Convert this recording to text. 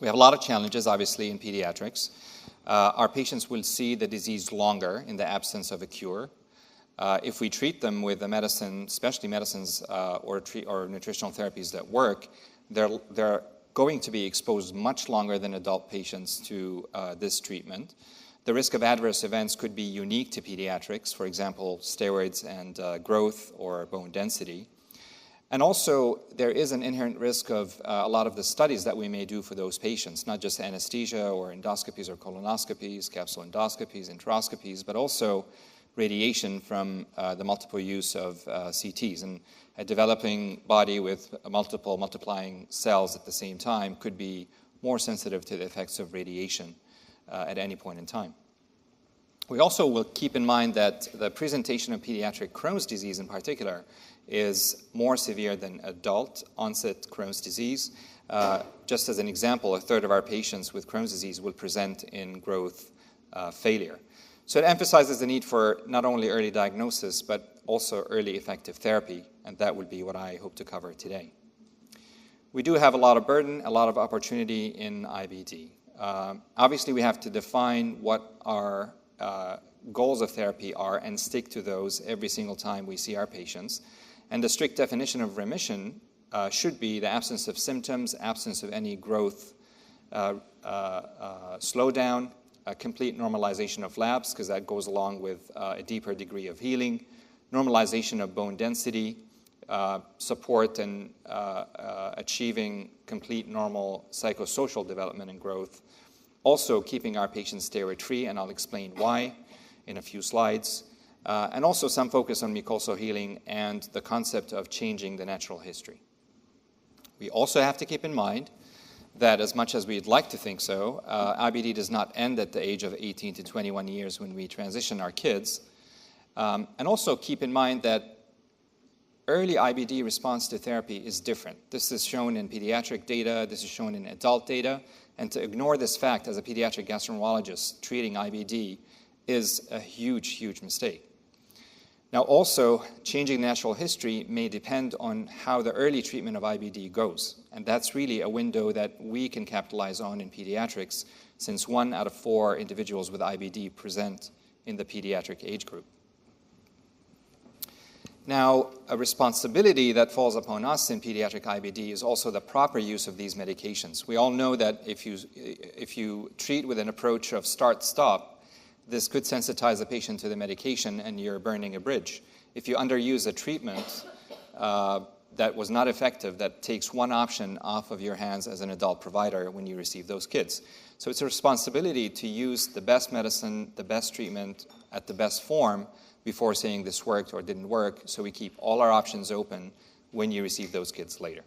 We have a lot of challenges, obviously, in pediatrics. Our patients will see the disease longer in the absence of a cure. If we treat them with a medicine, especially medicines or nutritional therapies that work, they're going to be exposed much longer than adult patients to this treatment. The risk of adverse events could be unique to pediatrics, for example, steroids and growth or bone density. And also, there is an inherent risk of a lot of the studies that we may do for those patients, not just anesthesia or endoscopies or colonoscopies, capsule endoscopies, enteroscopies, but also radiation from the multiple use of CTs. And a developing body with multiple multiplying cells at the same time could be more sensitive to the effects of radiation at any point in time. We also will keep in mind that the presentation of pediatric Crohn's disease in particular is more severe than adult onset Crohn's disease. Just as an example, a third of our patients with Crohn's disease will present in growth failure. So it emphasizes the need for not only early diagnosis, but also early effective therapy, and that would be what I hope to cover today. We do have a lot of burden, a lot of opportunity in IBD. Obviously, we have to define what our goals of therapy are and stick to those every single time we see our patients. And the strict definition of remission should be the absence of symptoms, absence of any growth slowdown, a complete normalization of labs, because that goes along with a deeper degree of healing, normalization of bone density, support in achieving complete normal psychosocial development and growth. Also keeping our patients steroid-free, and I'll explain why in a few slides. And also some focus on mucosal healing and the concept of changing the natural history. We also have to keep in mind that as much as we'd like to think so, IBD does not end at the age of 18 to 21 years when we transition our kids. And also keep in mind that early IBD response to therapy is different. This is shown in pediatric data, this is shown in adult data, and to ignore this fact as a pediatric gastroenterologist treating IBD is a huge, huge mistake. Now also, changing natural history may depend on how the early treatment of IBD goes, and that's really a window that we can capitalize on in pediatrics, since 1 out of 4 individuals with IBD present in the pediatric age group. Now, a responsibility that falls upon us in pediatric IBD is also the proper use of these medications. We all know that if you treat with an approach of start-stop, this could sensitize the patient to the medication and you're burning a bridge. If you underuse a treatment that was not effective, that takes one option off of your hands as an adult provider when you receive those kids. So it's a responsibility to use the best medicine, the best treatment at the best form before saying this worked or didn't work, so we keep all our options open when you receive those kids later.